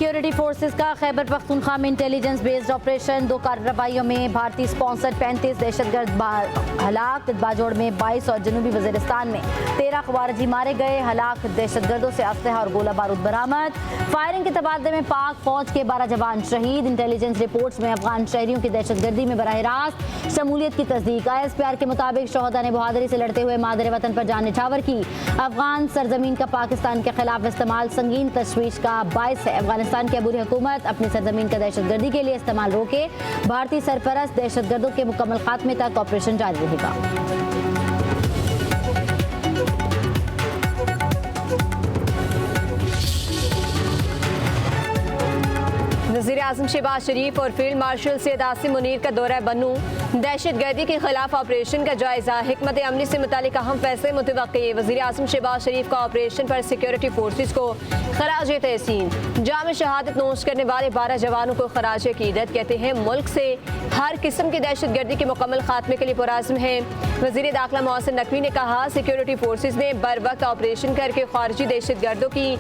Security forces का खैबर पख्तूनख्वा में intelligence based operation. 2 कार्रवाइयों में भारतीय स्पॉन्सर्ड 35 दहशतगर्द हलाक, बाजोड़ में 22 और जनूबी वजीरिस्तान में 13 खवारिजी मारे गए। हलाक दहशतगर्दों से असलहा और गोला बारूद बरामद। फायरिंग के तबादले में पाक फौज के 12 जवान शहीद। इंटेलिजेंस रिपोर्ट्स में अफगान शहरियों की दहशतगर्दी में बराह रास्त शमूलियत की तस्दीक। ISPR के मुताबिक शोहदा ने बहादुरी से लड़ते हुए मादर वतन पर जान निछावर की। अफगान सरजमीन का पाकिस्तान के खिलाफ इस्तेमाल संगीन तशवीश का बायस है। अफगानिस्तान की अबूरी हुकूमत अपनी सरजमीन का दहशतगर्दी के लिए इस्तेमाल रोके। भारतीय सरपरस्त दहशतगर्दों के मुकम्मल खात्मे तक ऑपरेशन जारी रहेगा। वज़ीर-ए-आज़म शहबाज शरीफ और फील्ड मार्शल सैयद आसिम मुनीर का दौरा बन्नू। दहशतगर्दी के खिलाफ ऑपरेशन का जायजा, हिकमत अमली से मुतालिक अहम फैसले मुतवक्की। वज़ीर-ए-आज़म शहबाज शरीफ का ऑपरेशन पर सिक्योरिटी फोर्सेस को खराज तहसीन। जाम शहादत नोश करने वाले 12 जवानों को खराज क़ीदत। कहते हैं मुल्क से हर किस्म की दहशतगर्दी के मुकम्मल खात्मे के लिए पुरअज़्म है। वज़ीर दाखिला मोहसिन नकवी ने कहा, सिक्योरिटी फोर्सेस ने बर वक्त ऑपरेशन करके खारिजी दहशतगर्दों की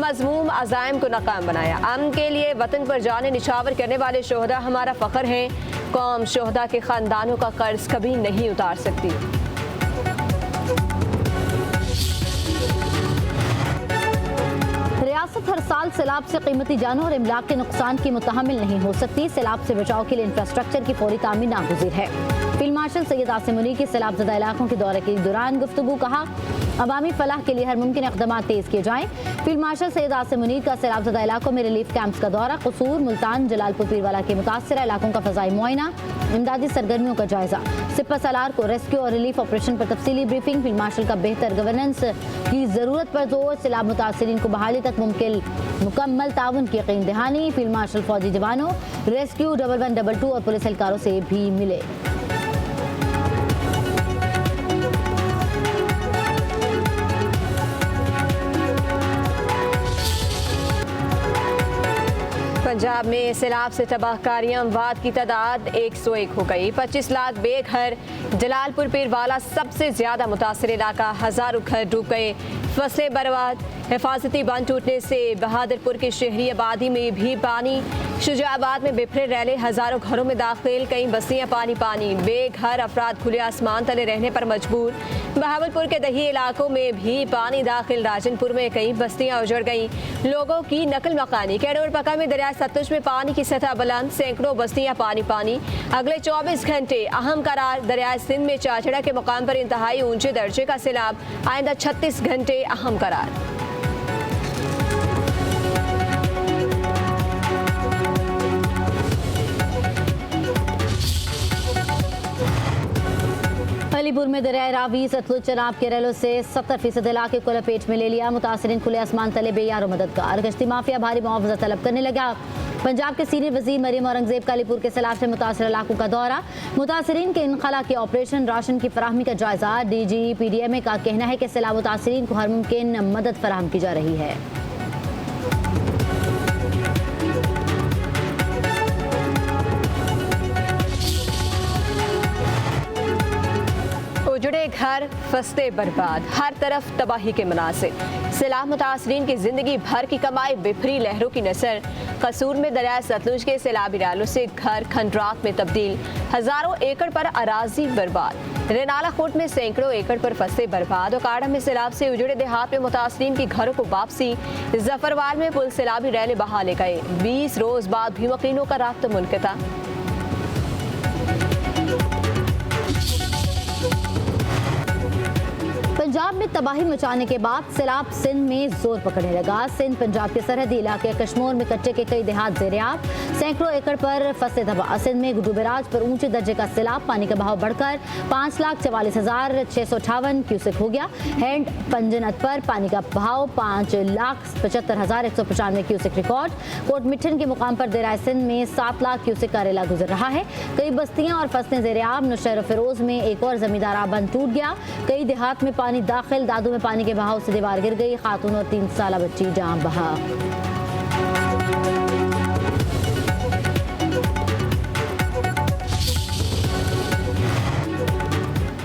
मज़मूम अज़ाइम को नाकाम बनाया। अमन के लिए वतन पर जाने निछावर करने वाले शोहदा हमारा फ़ख्र हैं। कौम शोहदा के ख़ानदानों का कर्ज कभी नहीं उतार सकती। रियासत हर साल सैलाब से कीमती जानों और इमलाक के नुकसान की मुतहम्मिल नहीं हो सकती। सैलाब से बचाव के लिए इंफ्रास्ट्रक्चर की फौरी तामीर नागुज़ीर है। फील्ड मार्शल सैयद आसिम मुनीर की सैलाब ज़दा इलाकों के दौरे के दौरान गुफ्तगू। कहा, अवामी फलाह के लिए हर मुमकिन इक़दाम तेज़ किए जाएँ। फील्ड मार्शल सैयद आसिम मुनीर का सैलाब ज़दा इलाकों में रिलीफ कैंप्स का दौरा। कसूर, मुल्तान, जलालपुर पीरवाला के मुतासरा इलाकों का फ़ज़ाई मुआयना। इमदादी सरगर्मियों का जायजा। सिपा सालार को रेस्क्यू और रिलीफ ऑपरेशन पर तफसीली ब्रीफिंग। फील्ड मार्शल का बेहतर गवर्नेंस की ज़रूरत पर जोर। सैलाब मुतासरीन को बहाली तक मुकम्मल ताउन की यकीन दहानी। फील्ड मार्शल फौजी जवानों, रेस्क्यू 1122 और पुलिस एहलकारों से भी मिले। पंजाब में सैलाब से तबाहकारियां, अमवात की तादाद 101 हो गई। 25 लाख बेघर। जलालपुर पीरवाला सबसे ज्यादा मुतासर इलाका, हजारों घर डूब गए, फसलें बर्बाद। हिफाजती बांध टूटने से बहादुरपुर की शहरी आबादी में भी पानी। शुजाबाद में बिखरे रैले हजारों घरों में दाखिल, कई बस्तियां पानी पानी। बेघर अफराद खुले आसमान तले रहने पर मजबूर। बहावलपुर के दही इलाकों में भी पानी दाखिल। राजनपुर में कई बस्तियां उजड़ गईं, लोगों की नकल मकानी। कैडोर पका में दरिया सतलुज में पानी की सतह बुलंद, सैकड़ों बस्तियां पानी पानी। अगले 24 घंटे अहम करार। दरिया सिंध में चाचड़ा के मुकाम पर इंतहाई ऊंचे दर्जे का सैलाब। आइंदा 36 घंटे अहम करार। अलीपुर में दरिया रावी सतलुज चनाब के रेलों से 70% इलाके को लपेट में ले लिया। मुतासरीन खुले आसमान तले बेयार मददगार। गश्ती माफिया भारी मुआवजा तलब करने लगा। पंजाब के सीनियर वजीर मरियम औरंगजेब का अलीपुर के सैलाब से मुतासर इलाकों का दौरा। मुतासरीन के इनखला के ऑपरेशन, राशन की फराहमी का जायजा। DG PDMA का कहना है कि सैलाब मुतासरीन को हर मुमकिन मदद फराहम की जा रही है। उजड़े घर, फसले बर्बाद, हर तरफ तबाही के मनासिर। सैलाब मुतासरीन की जिंदगी भर की कमाई बिफरी लहरों की नसर। कसूर में दरिया सतलुज के सैलाबी रैलों से घर खंडरात में तब्दील, हजारों एकड़ पर अराजी बर्बाद। रेनाला कोट में सैकड़ों एकड़ पर फसलें बर्बाद। ओकाड़ा में सैलाब से उजड़े देहात में मुतासरीन की घरों को वापसी। जफरवाल में पुल सैलाबी रैले बहा ले गए। 20 रोज बाद भी मकीनों का राब्ता मुनक़ता। पंजाब में तबाही मचाने के बाद सैलाब सिंध में जोर पकड़ने लगा। सिंध पंजाब के सरहदी इलाके कश्मोर में कच्चे के कई देहात ज़ेरियाब, सैकड़ों एकड़ पर फसलें तबाह। सिंध में गुडूबराज पर ऊंचे दर्जे का सैलाब, पानी का बहाव बढ़कर 5,44,658 क्यूसेक हो गया। हैंड पंजनत पर पानी का बहाव 5,75,195 क्यूसेक रिकॉर्ड। कोट मिठन के मुकाम पर दरिया सिंध में 7 लाख क्यूसेक का रेला गुजर रहा है। कई बस्तियां और फसलें ज़ेरियाब। नुशैर फिरोज में एक और जमींदार आबंद टूट गया। कई देहात में पानी दाखिल। दादू में पानी के बहाव से दीवार गिर गई। खातून और 3 साल बच्ची जान बहा।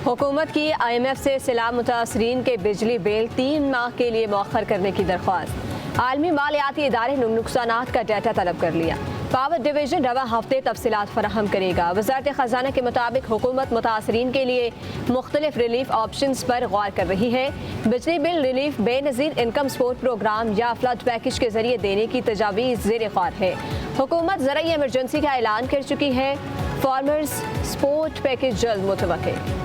हुकूमत की IMF से सैलाब मुतासरीन के बिजली बिल 3 माह के लिए मौखर करने की दरख्वास्त। आलमी मालियाती इदारे ने नुकसानात का डाटा तलब कर लिया। पावर डिवीजन रवा हफ्ते तफसीलात फराहम करेगा। वज़ारत ख़ज़ाना के मुताबिक हुकूमत मुतासरीन के लिए मुख्तलिफ रिलीफ ऑप्शंस पर गौर कर रही है। बिजली bill relief, Benazir income support programme या फ्लड पैकेज के जरिए देने की तजावीज़ ज़ेर ग़ौर है। हुकूमत ज़राई इमरजेंसी का ऐलान कर चुकी है। फार्मर्स सपोर्ट पैकेज जल्द मुतवक्किल।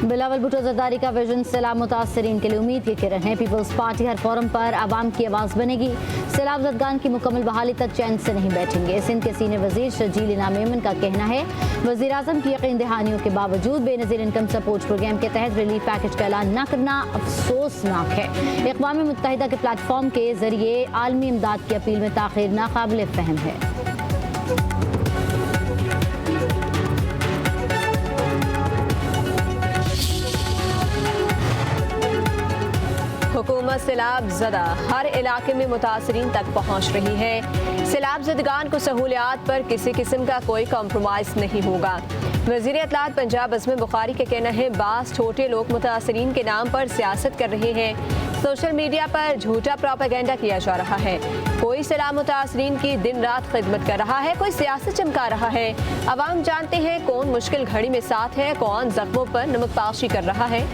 बिलावल भुट्टो जरदारी का विजन सैलाब मुतासरीन के लिए उम्मीद की किरण है। पीपल्स पार्टी हर फोरम पर आवाम की आवाज़ बनेगी। सैलाब ज़दगान की मुकम्मल बहाली तक चैन से नहीं बैठेंगे। सिंध के सीनियर वजीर शर्जील इनाम मेमन का कहना है, वज़ीर आज़म की यकीन दहानियों के बावजूद बेनज़ीर इनकम सपोर्ट प्रोग्राम के तहत रिलीफ पैकेज का ऐलान न करना अफसोसनाक है। अक़वाम मुत्तहिदा के प्लेटफॉर्म के जरिए आलमी इमदाद की अपील में ताख़ीर नाकाबिल फ़हम है। हुकूमत सैलाब ज़दा हर इलाके में मुतासरीन तक पहुँच रही है। सैलाब ज़दगान को सहूलियात पर किसी किस्म का कोई कॉम्प्रोमाइज़ नहीं होगा। वज़ीर इत्तलात पंजाब अज़म बुखारी का कहना है, बास छोटे लोग मुतासरीन के नाम पर सियासत कर रहे हैं। सोशल मीडिया पर झूठा प्रोपेगेंडा किया जा रहा है। कोई सैलाब मुतासरीन की दिन रात खिदमत कर रहा है, कोई सियासत चमका रहा है। अवाम जानते हैं कौन मुश्किल घड़ी में साथ है, कौन जख्मों पर नमकपाशी कर रहा है।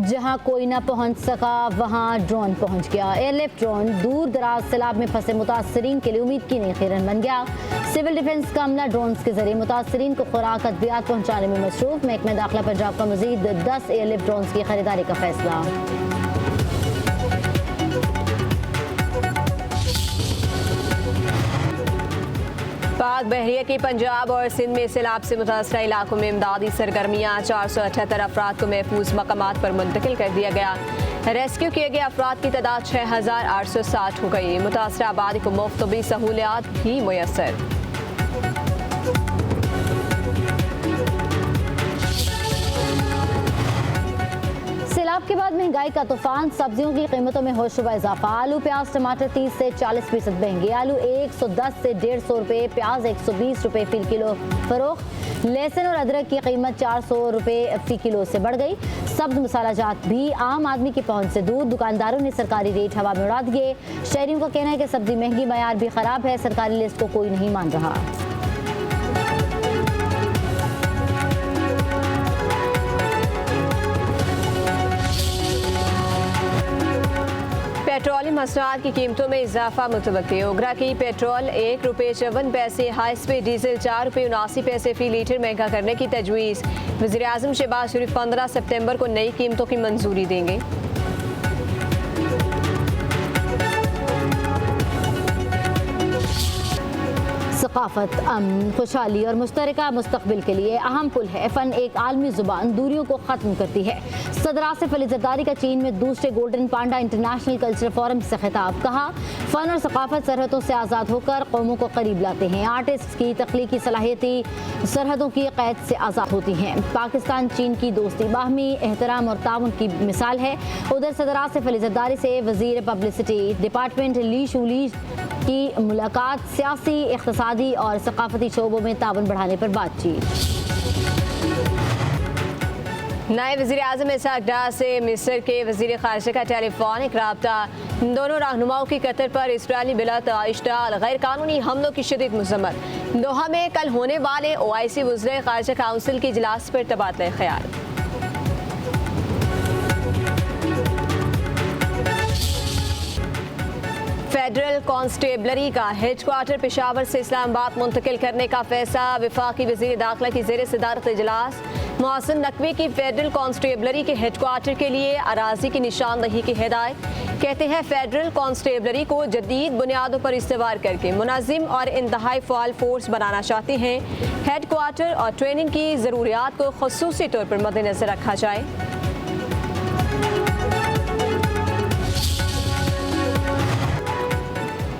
जहां कोई ना पहुंच सका वहां ड्रोन पहुंच गया। एयरलिफ्ट ड्रोन दूर दराज सैलाब में फंसे मुतासरीन के लिए उम्मीद की नई किरण बन गया। सिविल डिफेंस का अमला ड्रोन के जरिए मुतासरीन को खुराक अद्वियात पहुंचाने में मसरूफ। महकमा दाखिला पंजाब का मजीद 10 एयरलिफ्ट ड्रोन की खरीदारी का फैसला। पाक बहरिया की पंजाब और सिंध में सैलाब से मुतासरा इलाकों में इमदादी सरगर्मियाँ। 478 अफराद को महफूज मकामात पर मुंतकिल कर दिया गया। रेस्क्यू किए गए अफराद की तादाद 6860 हो गई। मुतासरा आबादी को मुफ्त तबी सहूलियात भी मुयस्सर। सैलाब के बाद महंगाई का तूफान, सब्जियों की कीमतों में होशरुबा इजाफा। आलू, प्याज, टमाटर 30 से 40% महंगे। आलू 110 से 150 रुपये, प्याज 120 रुपये फी किलो फरोख्त। लहसुन और अदरक की कीमत 400 रुपये फी किलो से बढ़ गई। सब्ज मसाला जात भी आम आदमी की पहुंच से दूर। दुकानदारों ने सरकारी रेट हवा में उड़ा दिए। शहरियों का कहना है कि सब्जी महंगी, मयार भी खराब है। सरकारी लिस्ट को कोई नहीं मान रहा। पेट्रोलियम मसनूआत की कीमतों में इजाफा मुतवक्किल। ओगरा की पेट्रोल 1 रुपये 54 पैसे, हाई स्पीड डीजल 4 रुपये 79 पैसे फी लीटर महंगा करने की तजवीज़। वज़ीर आज़म शहबाज शरीफ 15 सितंबर को नई कीमतों की मंजूरी देंगे। सकाफत, अमन, खुशहाली और मुश्तरका मुस्तकबिल के लिए अहम पुल है। फ़न एक आलमी ज़ुबान दूरियों को ख़त्म करती है। सदर आसिफ अली ज़रदारी का चीन में दूसरे गोल्डन पांडा इंटरनेशनल कल्चरल फोरम से खिताब। कहा, फ़न और सकाफत सरहदों से आज़ाद होकर कौमों को करीब लाते हैं। आर्टिस्ट की तख्लीकी सलाहियती सरहदों की कैद से आज़ाद होती हैं। पाकिस्तान चीन की दोस्ती बाहमी एहतराम और ताउन की मिसाल है। उधर सदर आसिफ अली ज़रदारी से वज़ीर पब्लिसिटी डिपार्टमेंट ली शूली की मुलाकात। सियासी, इक़्तिसादी और सकाफती शोबों में ताउन बढ़ाने पर बातचीत। नए वज़ीर आज़म इसहाक़ डार से मिस्र के वज़ीर ख़ारिजा का टेलीफोनिक रब्ता। दोनों रहनुमाओं की कतर पर इसराइली बिलात इश्ताल गैर कानूनी हमलों की शदीद मज़म्मत। दोहा में कल होने वाले OIC वज़ीर ख़ारिजा काउंसिल के इजलास पर तबादला ख्याल। फेडरल कांस्टेबलरी का हेडक्वार्टर पेशावर से इस्लामाबाद मुंतकिल करने का फैसला। वफाकी वज़ीर दाखिला की ज़ेर सदारत इजलास। मोहसिन नकवी की फेडरल कांस्टेबलरी के हेडक्वार्टर के लिए अराजी की निशानदही की हिदायत। कहते हैं फेडरल कांस्टेबलरी को जदीद बुनियादों पर इस्तेमाल करके मुनज़्ज़म और इंतहाई फ़ाल फोर्स बनाना चाहते हैं। हेडक्वार्टर और ट्रेनिंग की ज़रूरियात को ख़ुसूसी तौर पर मद्देनज़र रखा जाए।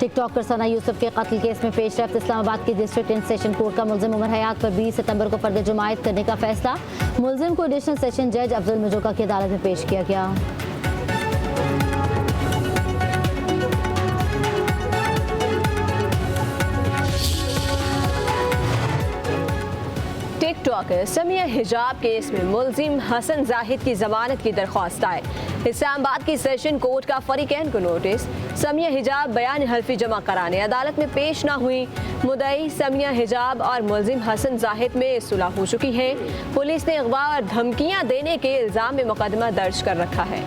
टिकटॉकर सना यूसुफ के कत्ल केस में पेशरफ्त। इस्लामाबाद की डिस्ट्रिक्ट एंड सेशन कोर्ट का मुल्ज़िम उमर हयात पर 20 सितंबर को फर्द जुमायत करने का फैसला। मुल्ज़िम को एडिशनल सेशन जज अफजल मजोका की अदालत में पेश किया गया। टिकटॉक वक्त समिया हिजाब केस में मुलजिम हसन जाहिद की जमानत की दरख्वास्त आए। इस्लामाबाद की सेशन कोर्ट का फरीकैन को नोटिस। समिया हिजाब बयान हल्फी जमा कराने अदालत में पेश न हुई। मुद्दई समिया हिजाब और मुलजिम हसन जाहिद में सुलह हो चुकी है। पुलिस ने अगवा और धमकियां देने के इल्जाम में मुकदमा दर्ज कर रखा है।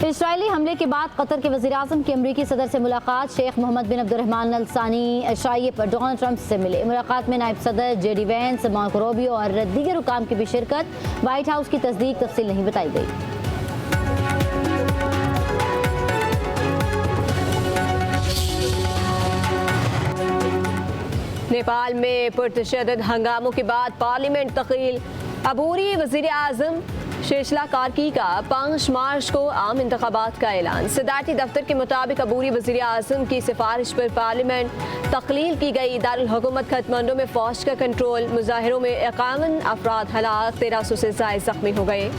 इजरायली हमले के बाद कतर के वज़ीर-ए-आज़म की अमरीकी सदर से मुलाकात। शेख मोहम्मद बिन अब्दुर्रहमान अल सानी शाइए पर डोनाल्ड ट्रंप से मिले। मुलाकात में नायब सदर जेडी वेंस, मार्को रूबियो और दीगर हुकाम की भी शिरकत। व्हाइट हाउस की तस्दीक तफसील नहीं बताई गई। नेपाल में पुरतशद्दुद हंगामों के बाद पार्लियामेंट तख्लील। अबूरी वज़ीर-ए-आज़म शेषला कार्की का 5 मार्च को आम इंतखाबात का ऐलान। सदारती दफ्तर के मुताबिक अबूरी वज़ीर-ए-आज़म की सिफारिश पर पार्लियामेंट तख्लील की गई। दारुल हुकूमत काठमांडू में फौज का कंट्रोल। मुजाहिरों में 51 अफराद हलाक, 1300 से ज़ायद जख्मी हो गए।